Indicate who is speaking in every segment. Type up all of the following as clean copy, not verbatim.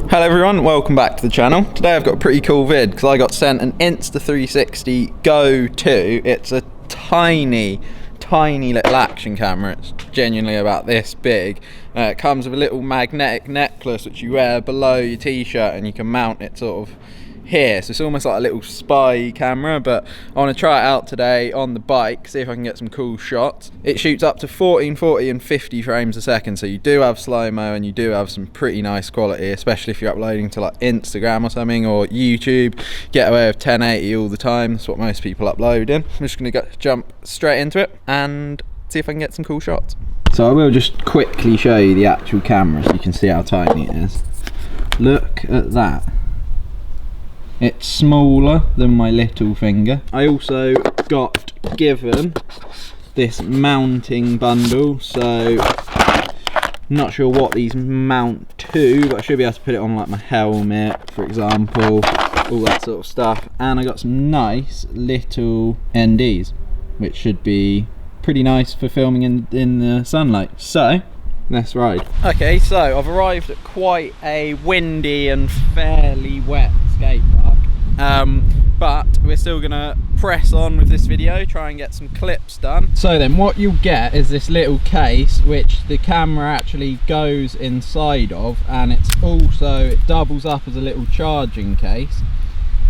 Speaker 1: Hello everyone, welcome back to the channel. Today I've got a pretty cool vid because I got sent an Insta360 GO 2. It's a tiny little action camera. It's genuinely about this big. It comes with a little magnetic necklace which you wear below your t-shirt and you can mount it sort of here, so it's almost like a little spy camera. But I want to try it out today on the bike, see if I can get some cool shots. It shoots up to 1440 and 50 frames a second, so you do have slow-mo and you do have some pretty nice quality, especially if you're uploading to like Instagram or something or YouTube. Get away with 1080 all the time. That's what most people upload in. I'm just going to jump straight into it and see if I can get some cool shots. So I will just quickly show you the actual camera so you can see how tiny it is. Look at that. It's smaller than my little finger. I also got given this mounting bundle, so not sure what these mount to, but I should be able to put it on like my helmet, for example, all that sort of stuff. And I got some nice little NDs, which should be pretty nice for filming in the sunlight. So let's ride. Okay, so I've arrived at quite a windy and fairly wet skate park. But we're still gonna press on with this video, try and get some clips done. So then what you'll get is this little case which the camera actually goes inside of, and it doubles up as a little charging case.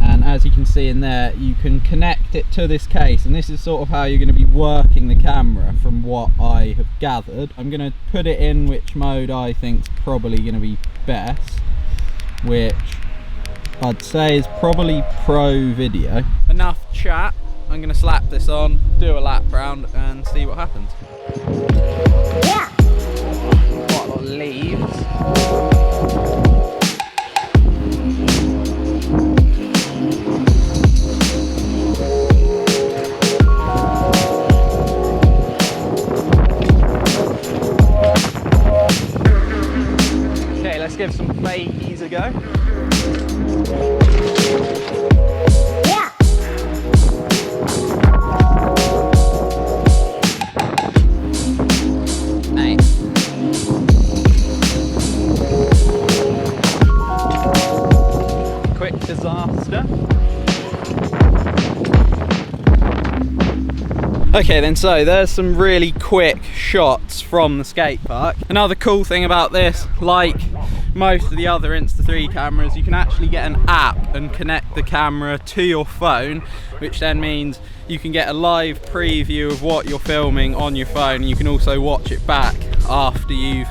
Speaker 1: And as you can see in there, you can connect it to this case, and this is sort of how you're going to be working the camera from what I have gathered. I'm going to put it in which mode I think is probably going to be best, which I'd say is probably pro video. Enough chat, I'm going to slap this on, do a lap round and see what happens. Yeah. Quite a lot of leaves. Give some bakies a go. Yeah. Nice. Quick disaster. Okay then, so there's some really quick shots from the skate park. Another cool thing about this, like most of the other Insta3 cameras, you can actually get an app and connect the camera to your phone, which then means you can get a live preview of what you're filming on your phone, and you can also watch it back after you've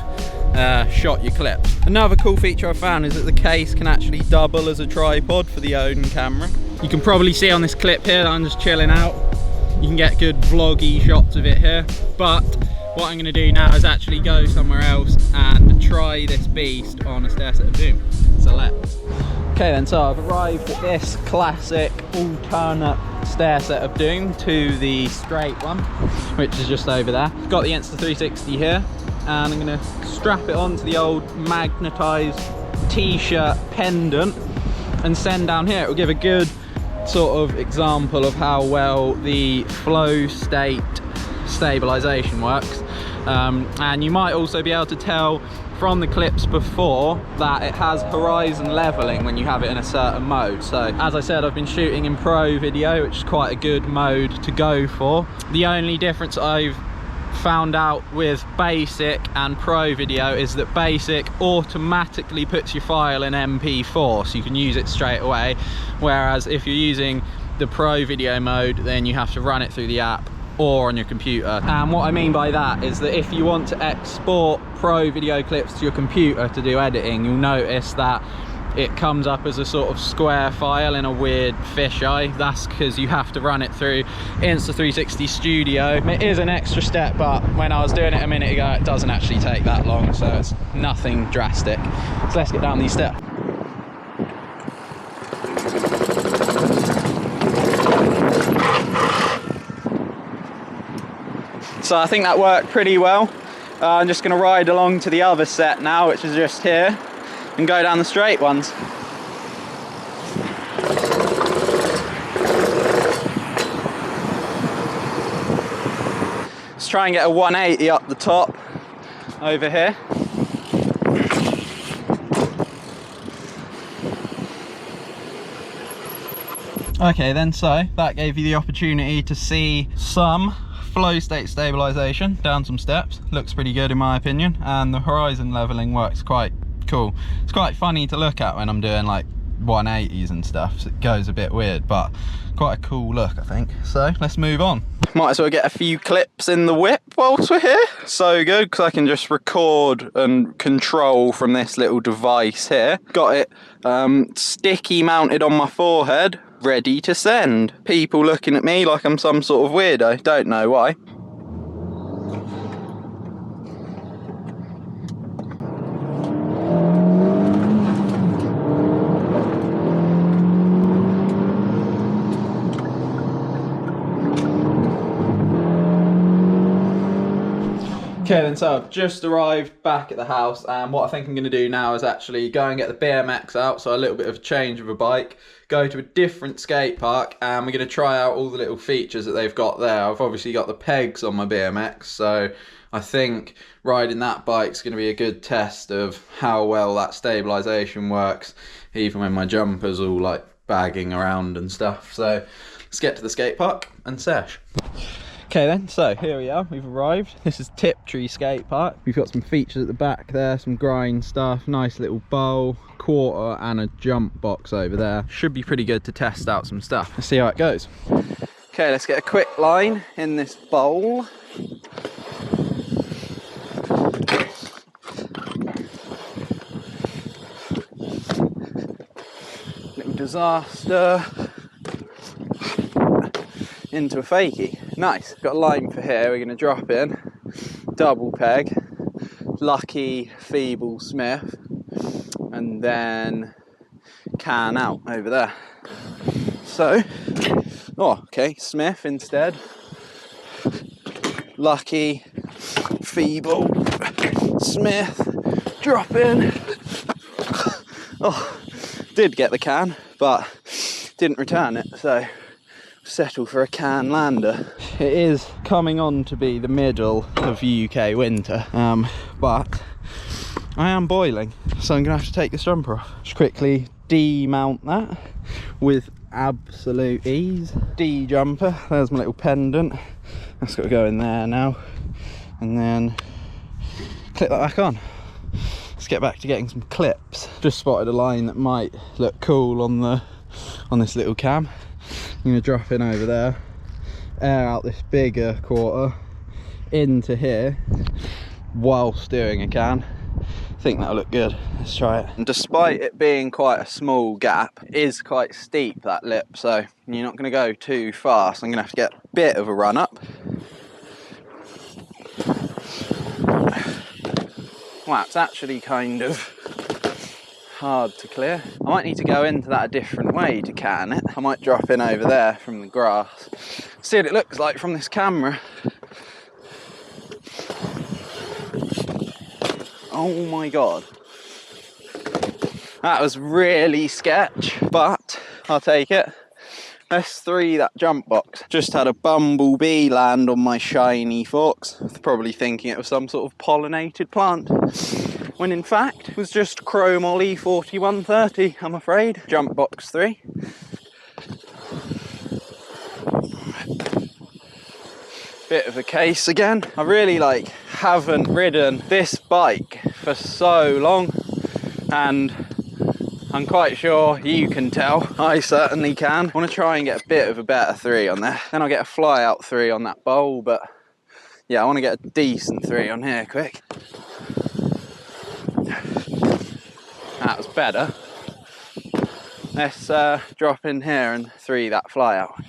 Speaker 1: shot your clips. Another cool feature I found is that the case can actually double as a tripod for the own camera. You can probably see on this clip here that I'm just chilling out. You can get good vloggy shots of it here, but what I'm going to do now is actually go somewhere else and try this beast on a stair set of doom. So let's. Okay then, so I've arrived at this classic alternate stair set of doom to the straight one, which is just over there. Got the Insta360 here, and I'm going to strap it onto the old magnetised t-shirt pendant and send down here. It will give a good sort of example of how well the flow state stabilization works. And you might also be able to tell from the clips before that it has horizon leveling when you have it in a certain mode. So as I said, I've been shooting in pro video, which is quite a good mode to go for. The only difference I've found out with basic and pro video is that basic automatically puts your file in MP4, so you can use it straight away, whereas if you're using the pro video mode, then you have to run it through the app or on your computer. And what I mean by that is that if you want to export pro video clips to your computer to do editing, you'll notice that it comes up as a sort of square file in a weird fisheye. That's because you have to run it through Insta360 Studio. It is an extra step, but when I was doing it a minute ago, it doesn't actually take that long, so it's nothing drastic. So let's get down these steps. So I think that worked pretty well. I'm just going to ride along to the other set now, which is just here, and go down the straight ones. try and get a 180 up the top over here. Okay then, so that gave you the opportunity to see some flow state stabilization down some steps. Looks pretty good in my opinion, and the horizon leveling works quite cool. It's quite funny to look at when I'm doing like 180s and stuff, so it goes a bit weird, but quite a cool look I think. So let's move on. Might as well get a few clips in the whip whilst we're here. So good, because I can just record and control from this little device here. Got it sticky mounted on my forehead, ready to send. People looking at me like I'm some sort of weirdo, don't know why. Okay then, so I've just arrived back at the house, and what I think I'm going to do now is actually go and get the BMX out, so a little bit of a change of a bike, go to a different skate park, and we're going to try out all the little features that they've got there. I've obviously got the pegs on my BMX, so I think riding that bike's going to be a good test of how well that stabilisation works, even when my jumper's all like bagging around and stuff. So let's get to the skate park and sesh. Okay then, so here we are, we've arrived. This is Tiptree Skate Park. We've got some features at the back there, some grind stuff, nice little bowl, quarter and a jump box over there. Should be pretty good to test out some stuff. Let's see how it goes. Okay, let's get a quick line in this bowl. Little disaster. Into a fakie. Nice. Got a line for here. We're going to drop in, double peg, Lucky, Feeble, Smith, and then can out over there. So, oh, okay, Smith instead, Lucky, Feeble, Smith, drop in. Oh, did get the can, but didn't return it, so settle for a can lander. It is coming on to be the middle of UK winter, but I am boiling, so I'm gonna have to take this jumper off. Just quickly demount that with absolute ease. D jumper, there's my little pendant, that's got to go in there now, and then clip that back on. Let's get back to getting some clips. Just spotted a line that might look cool on this little cam. I'm going to drop in over there, air out this bigger quarter into here whilst doing a can. I think that'll look good. Let's try it. And despite it being quite a small gap, it is quite steep, that lip, so you're not going to go too fast. I'm going to have to get a bit of a run up. Wow, it's actually kind of hard to clear. I might need to go into that a different way to can it. I might drop in over there from the grass, see what it looks like from this camera. Oh my god, that was really sketch, but I'll take it. Let's three that jump box. Just had a bumblebee land on my shiny forks, probably thinking it was some sort of pollinated plant, when in fact it was just chromoly 4130, I'm afraid. Jump box 3. Bit of a case again. I really haven't ridden this bike for so long, and I'm quite sure you can tell. I certainly can. I want to try and get a bit of a better 3 on there. Then I'll get a fly out 3 on that bowl, but yeah, I want to get a decent 3 on here quick. That was better. Let's drop in here and 3 that fly out.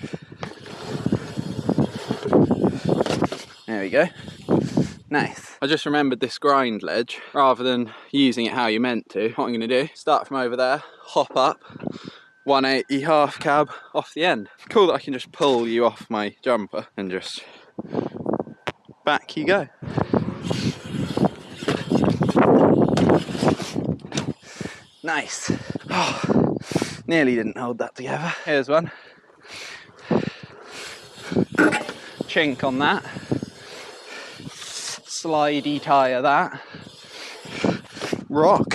Speaker 1: There we go. Nice. I just remembered this grind ledge. Rather than using it how you're meant to, what I'm going to do, start from over there, hop up, 180 half cab off the end. Cool that I can just pull you off my jumper and just back you go. Nice. Oh, nearly didn't hold that together. Here's one. Chink on that. slidey tyre that. Rock.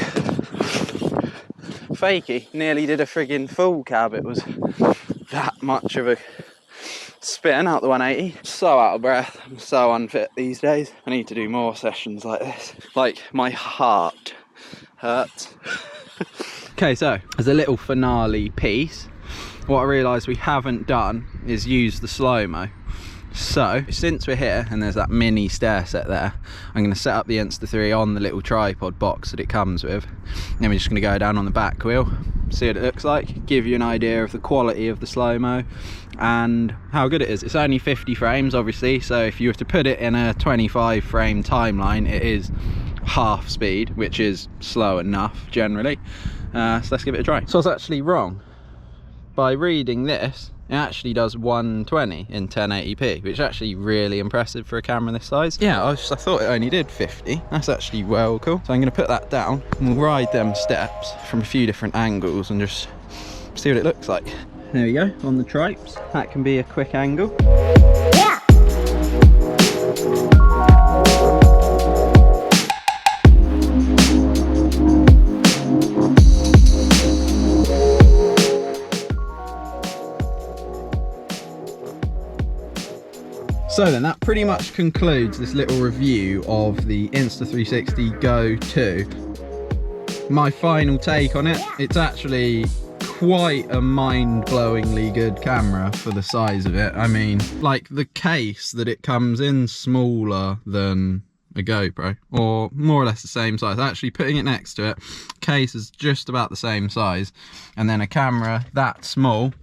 Speaker 1: Fakey, nearly did a friggin' full cab. It was that much of a spin out the 180. So out of breath, I'm so unfit these days. I need to do more sessions like this. Like, my heart hurts. Okay, so as a little finale piece, what I realised we haven't done is use the SloMo. So since we're here and there's that mini stair set there, I'm going to set up the Insta3 on the little tripod box that it comes with. Then we're just going to go down on the back wheel, see what it looks like, give you an idea of the quality of the SloMo and how good it is. It's only 50 frames obviously, so if you were to put it in a 25 frame timeline, it is half speed, which is slow enough generally. So let's give it a try. So I was actually wrong. By reading this, it actually does 120 in 1080p, which is actually really impressive for a camera this size. Yeah, I thought it only did 50. That's actually well cool. So I'm going to put that down and we'll ride them steps from a few different angles and just see what it looks like. There we go, on the tripes. That can be a quick angle. Yeah. So then that pretty much concludes this little review of the Insta360 GO 2. My final take on it, it's actually quite a mind-blowingly good camera for the size of it. I mean, like the case that it comes in smaller than a GoPro, or more or less the same size. Actually putting it next to it, case is just about the same size, and then a camera that small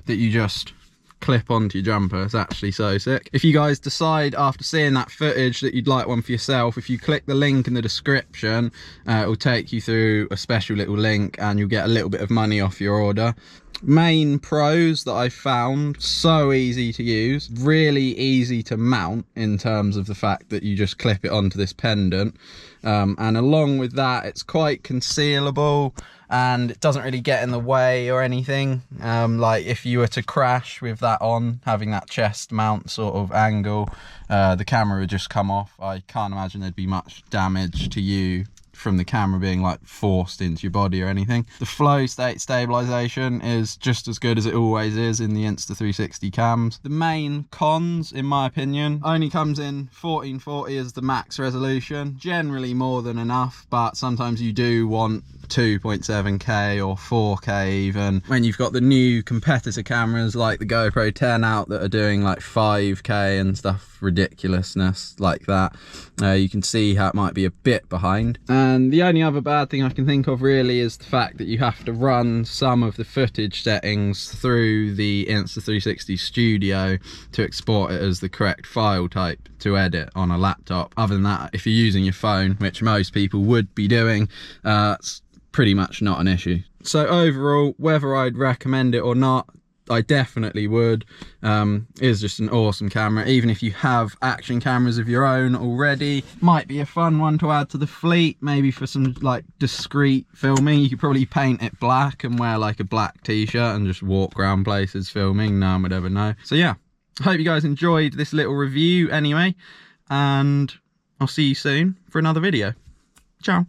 Speaker 1: that you just clip onto your jumper. It's actually so sick. If you guys decide after seeing that footage that you'd like one for yourself, if you click the link in the description, it will take you through a special little link and you'll get a little bit of money off your order. Main pros that I found: so easy to use, really easy to mount in terms of the fact that you just clip it onto this pendant, and along with that it's quite concealable and it doesn't really get in the way or anything. Like if you were to crash with that on, having that chest mount sort of angle, the camera would just come off. I can't imagine there'd be much damage to you from the camera being like forced into your body or anything. The flow state stabilization is just as good as it always is in the Insta360 cams. The main cons, in my opinion, only comes in 1440 as the max resolution. Generally more than enough, but sometimes you do want 2.7K or 4K even. When you've got the new competitor cameras like the GoPro 10 out that are doing like 5K and stuff, ridiculousness like that, you can see how it might be a bit behind. And the only other bad thing I can think of really is the fact that you have to run some of the footage settings through the Insta360 Studio to export it as the correct file type to edit on a laptop. Other than that, if you're using your phone, which most people would be doing, it's pretty much not an issue. So overall, whether I'd recommend it or not, I definitely would. It's just an awesome camera. Even if you have action cameras of your own already, might be a fun one to add to the fleet, maybe for some like discreet filming. You could probably paint it black and wear like a black t-shirt and just walk around places filming. No one would ever know. So yeah, I hope you guys enjoyed this little review anyway, and I'll see you soon for another video. Ciao.